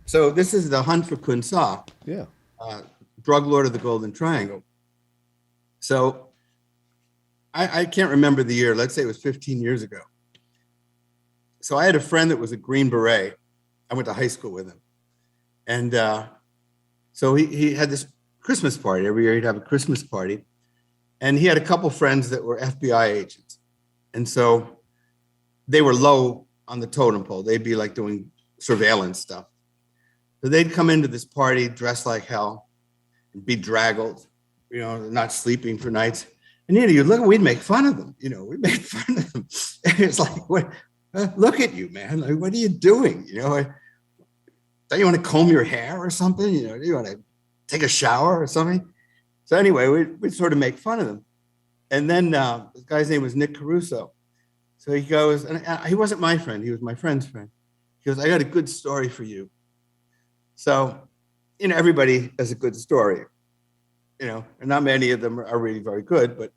So this is the hunt for Khun Sa, Yeah. drug lord of the Golden Triangle. So I can't remember the year. Let's say it was 15 years ago. So I had a friend that was a Green Beret. I went to high school with him. And so he had this Christmas party. Every year he'd have a Christmas party. And he had a couple friends that were FBI agents. And so they were low on the totem pole. They'd be like doing surveillance stuff. So they'd come into this party dressed like hell, bedraggled, not sleeping for nights. And you look, we'd make fun of them. We'd make fun of them. And it's like, what? Look at you, man. Like, what are you doing? Don't you want to comb your hair or something? Do you want to take a shower or something? So anyway, we'd sort of make fun of them. And then this guy's name was Nick Caruso. So he goes, and he wasn't my friend. He was my friend's friend. He goes, I got a good story for you. So, everybody has a good story, and not many of them are really very good. But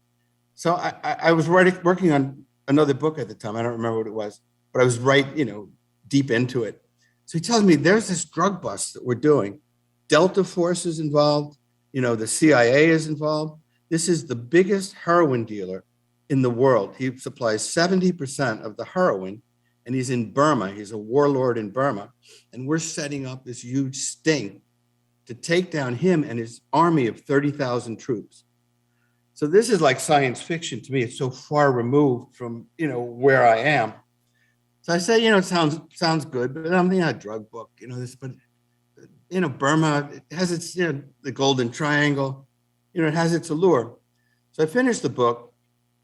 so I was working on another book at the time. I don't remember what it was, but I was deep into it. So he tells me there's this drug bust that we're doing. Delta Force is involved. The CIA is involved. This is the biggest heroin dealer in the world. He supplies 70% of the heroin, and he's in Burma. He's a warlord in Burma. And we're setting up this huge sting to take down him and his army of 30,000 troops. So this is like science fiction to me. It's so far removed from, where I am. So I say, it sounds good, but I'm a drug book, Burma, it has its, the Golden Triangle, it has its allure. So I finished the book,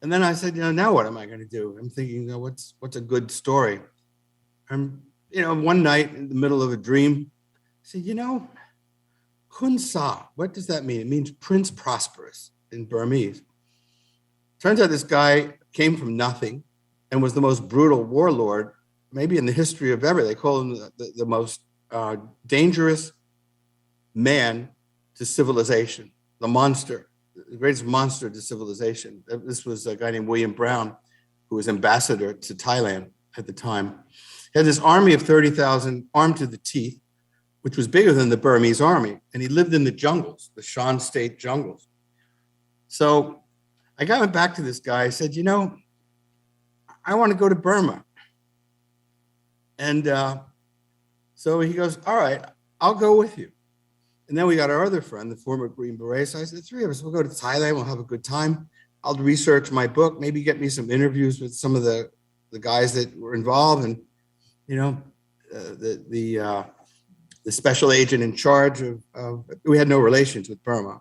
and then I said, now what am I going to do? I'm thinking, what's a good story? One night in the middle of a dream, I said, Khun Sa, what does that mean? It means Prince Prosperous in Burmese. Turns out this guy came from nothing and was the most brutal warlord, maybe in the history of ever. They call him the most dangerous man to civilization, the monster, the greatest monster to civilization. This was a guy named William Brown, who was ambassador to Thailand at the time. He had this army of 30,000 armed to the teeth, which was bigger than the Burmese army. And he lived in the jungles, the Shan State jungles. So I got back to this guy. I said, I want to go to Burma. And so he goes, all right, I'll go with you. And then we got our other friend, the former Green Beret. So I said, the three of us, we'll go to Thailand. We'll have a good time. I'll research my book, maybe get me some interviews with some of the guys that were involved. And, the special agent in charge of we had no relations with Burma.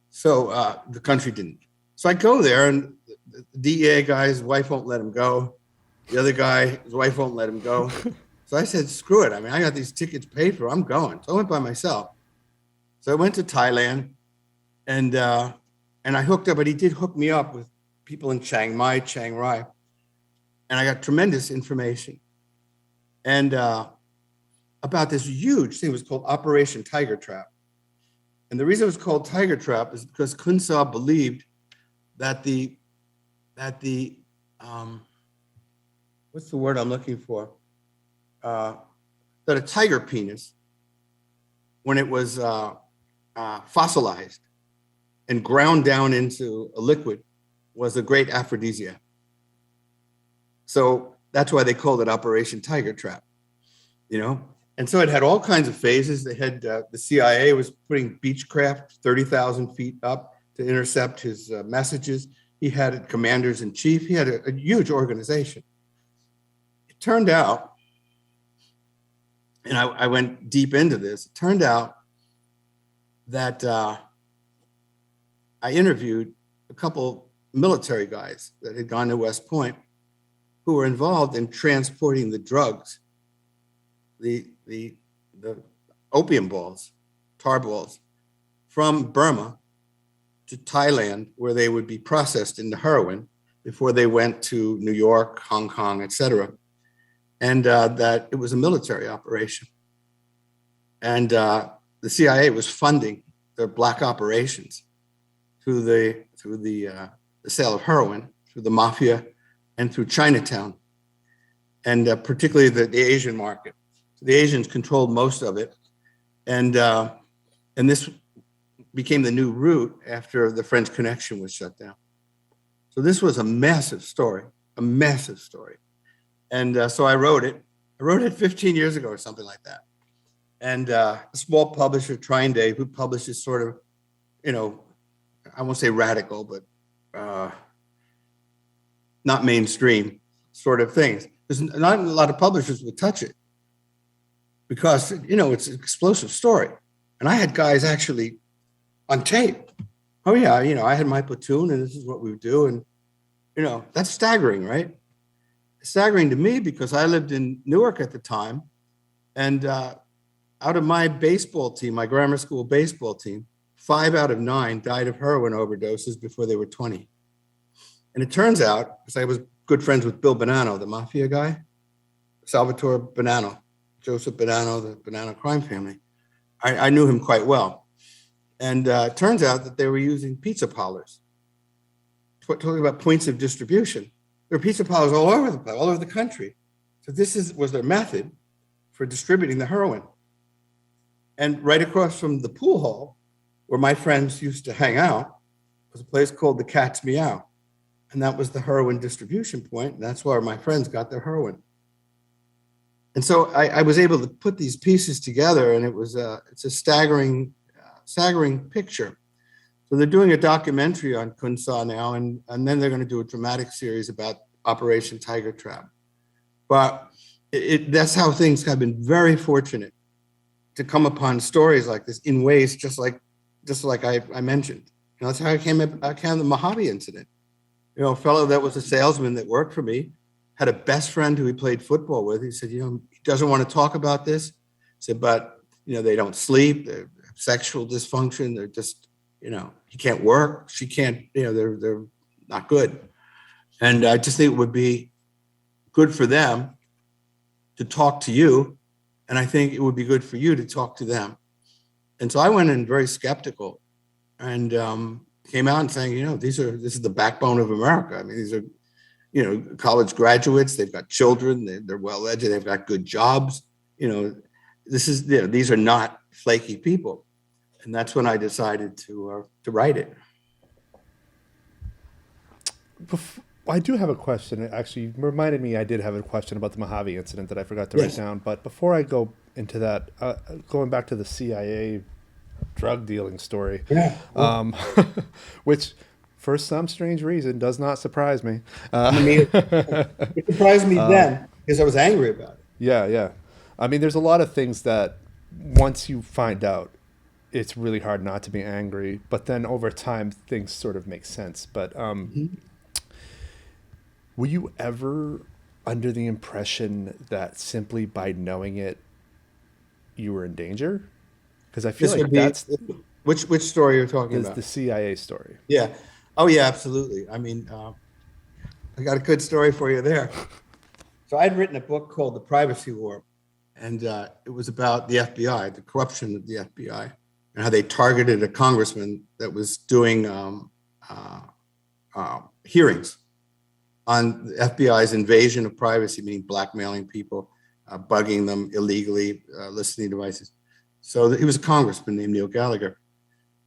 So the country didn't. So I go there, and the DEA guy, his wife won't let him go. The other guy, his wife won't let him go. So I said, screw it. I got these tickets paid for. I'm going. So I went by myself. So I went to Thailand, and I hooked up, but he did hook me up with people in Chiang Mai, Chiang Rai. And I got tremendous information. And about this huge thing. It was called Operation Tiger Trap. And the reason it was called Tiger Trap is because Khun Sa believed that what's the word I'm looking for? That a tiger penis, when it was fossilized and ground down into a liquid, was a great aphrodisiac. So that's why they called it Operation Tiger Trap, And so it had all kinds of phases. They had the CIA was putting Beechcraft 30,000 feet up to intercept his messages. He had commanders in chief. He had a huge organization. It turned out, and I went deep into this, it turned out that I interviewed a couple military guys that had gone to West Point who were involved in transporting the drugs, the opium balls, tar balls, from Burma to Thailand, where they would be processed into heroin before they went to New York, Hong Kong, et cetera. And that it was a military operation. And the CIA was funding their black operations through the sale of heroin, through the mafia, and through Chinatown, and particularly the Asian market. So the Asians controlled most of it. And this became the new route after the French Connection was shut down. So this was a massive story. And so I wrote it. I wrote it 15 years ago or something like that. And a small publisher, Trine Day, who publishes sort of, I won't say radical, but not mainstream sort of things. There's not a lot of publishers would touch it because, it's an explosive story. And I had guys actually on tape. Oh yeah, I had my platoon and this is what we would do. And, that's staggering, right? Staggering to me because I lived in Newark at the time. And out of my baseball team, my grammar school baseball team, 5 out of 9 died of heroin overdoses before they were 20. And it turns out, because I was good friends with Bill Bonanno, the mafia guy, Salvatore Bonanno, Joseph Bonanno, the Bonanno crime family. I knew him quite well. And it turns out that they were using pizza parlors. Talking about points of distribution. There were pizza parlors all over the place, all over the country. So this was their method for distributing the heroin. And right across from the pool hall, where my friends used to hang out, was a place called the Cat's Meow. And that was the heroin distribution point. And that's where my friends got their heroin. And so I was able to put these pieces together, and it's a staggering picture. So they're doing a documentary on Khun Sa now, and then they're going to do a dramatic series about Operation Tiger Trap. But that's how things have been very fortunate to come upon stories like this in ways just like I mentioned. That's how I came the Mojave incident. A fellow that was a salesman that worked for me had a best friend who he played football with. He said, he doesn't want to talk about this. He said, but, they don't sleep, they have sexual dysfunction, they're just, he can't work, she can't, they're not good. And I just think it would be good for them to talk to you. And I think it would be good for you to talk to them. And so I went in very skeptical and came out and saying, this is the backbone of America. I mean, these are, college graduates, they've got children, they're well-educated, they've got good jobs. These are not flaky people. And that's when I decided to write it. I do have a question. Actually, you reminded me I did have a question about the Mojave incident that I forgot to write down. But before I go into that, going back to the CIA drug dealing story, which for some strange reason does not surprise me. It surprised me then because I was angry about it. Yeah. I mean, there's a lot of things that once you find out, it's really hard not to be angry. But then over time, things sort of make sense. But were you ever under the impression that simply by knowing it, you were in danger? Because I feel like that's which story you're talking about. The CIA story. Yeah. Oh yeah, absolutely. I mean, I got a good story for you there. So I'd written a book called The Privacy War, and it was about the FBI, the corruption of the FBI, and how they targeted a congressman that was doing hearings on the FBI's invasion of privacy, meaning blackmailing people, bugging them illegally, listening devices. So he was a congressman named Neil Gallagher.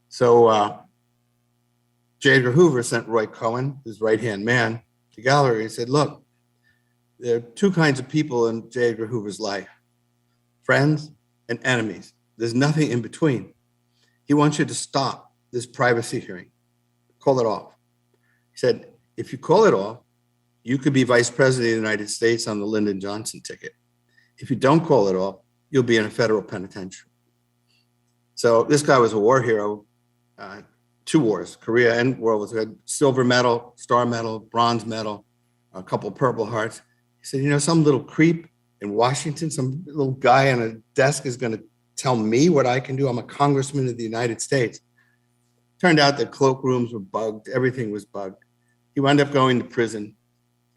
So J. Edgar Hoover sent Roy Cohen, his right-hand man, to Gallagher. He said, look, there are 2 kinds of people in J. Edgar Hoover's life, friends and enemies. There's nothing in between. He wants you to stop this privacy hearing, call it off. He said, if you call it off, you could be vice president of the United States on the Lyndon Johnson ticket. If you don't call it off, you'll be in a federal penitentiary. So this guy was a war hero, 2 wars, Korea and World War II, had silver medal, star medal, bronze medal, a couple of Purple Hearts. He said, some little creep in Washington, some little guy on a desk is going to tell me what I can do. I'm a congressman of the United States. Turned out that cloakrooms were bugged. Everything was bugged. He wound up going to prison.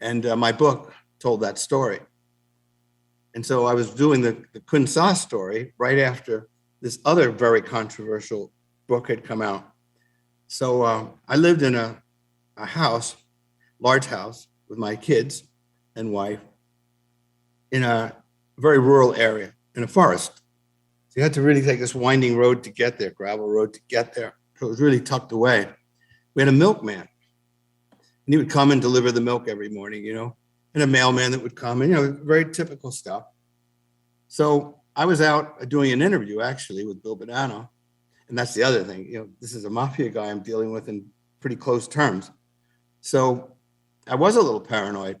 And my book told that story. And so I was doing the Khun Sa story right after this other very controversial book had come out. So I lived in a house, large house, with my kids and wife in a very rural area in a forest. So you had to really take this winding road to get there, gravel road to get there. So it was really tucked away. We had a milkman, and he would come and deliver the milk every morning, and a mailman that would come, and, very typical stuff. So I was out doing an interview, actually, with Bill Bonanno. And that's the other thing, this is a mafia guy I'm dealing with in pretty close terms. So I was a little paranoid.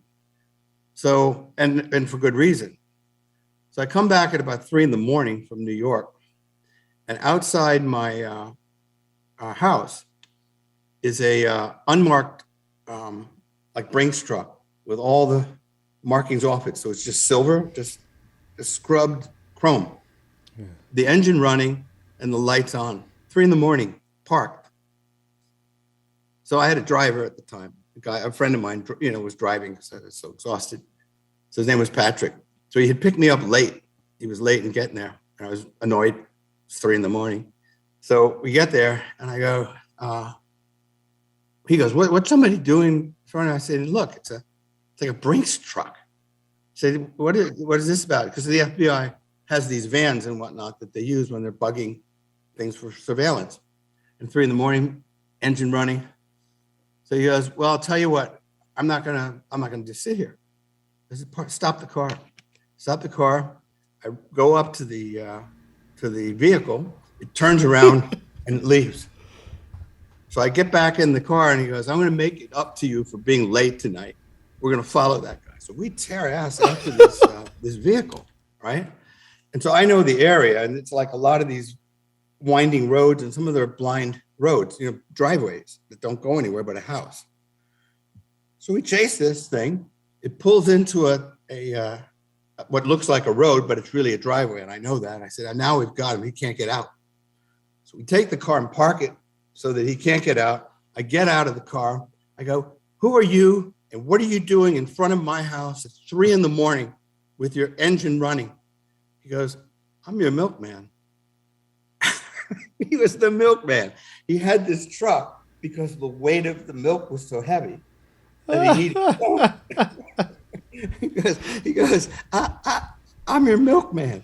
So, and for good reason. So I come back at about 3 a.m. from New York, and outside my house is a unmarked, like Brinks truck with all the markings off it. So it's just silver, just scrubbed chrome. Yeah. The engine running and the lights on. 3 a.m, parked. So I had a driver at the time. A friend of mine, was driving because I was so exhausted. So his name was Patrick. So he had picked me up late. He was late in getting there. And I was annoyed. It's 3 a.m. So we get there and I go, he goes, what's somebody doing in front of us? I said, look, it's like a Brinks truck. I said, what is this about? Because the FBI has these vans and whatnot that they use when they're bugging things for surveillance. And 3 a.m, engine running. So he goes, well, I'll tell you what, I'm not gonna just sit here. I said, stop the car. Stop the car. I go up to the vehicle. It turns around and it leaves. So I get back in the car and he goes, I'm going to make it up to you for being late tonight. We're going to follow that guy. So we tear ass after this vehicle, right? And so I know the area, and it's like a lot of these winding roads, and some of them are blind roads, driveways that don't go anywhere but a house. So we chase this thing. It pulls into a what looks like a road, but it's really a driveway, and I know that. I said, now we've got him. He can't get out. So we take the car and park it so that he can't get out. I get out of the car. I go, who are you, and what are you doing in front of my house at 3 a.m. with your engine running? He goes, I'm your milkman. He was the milkman. He had this truck because the weight of the milk was so heavy that he needed. He goes, I'm your milkman.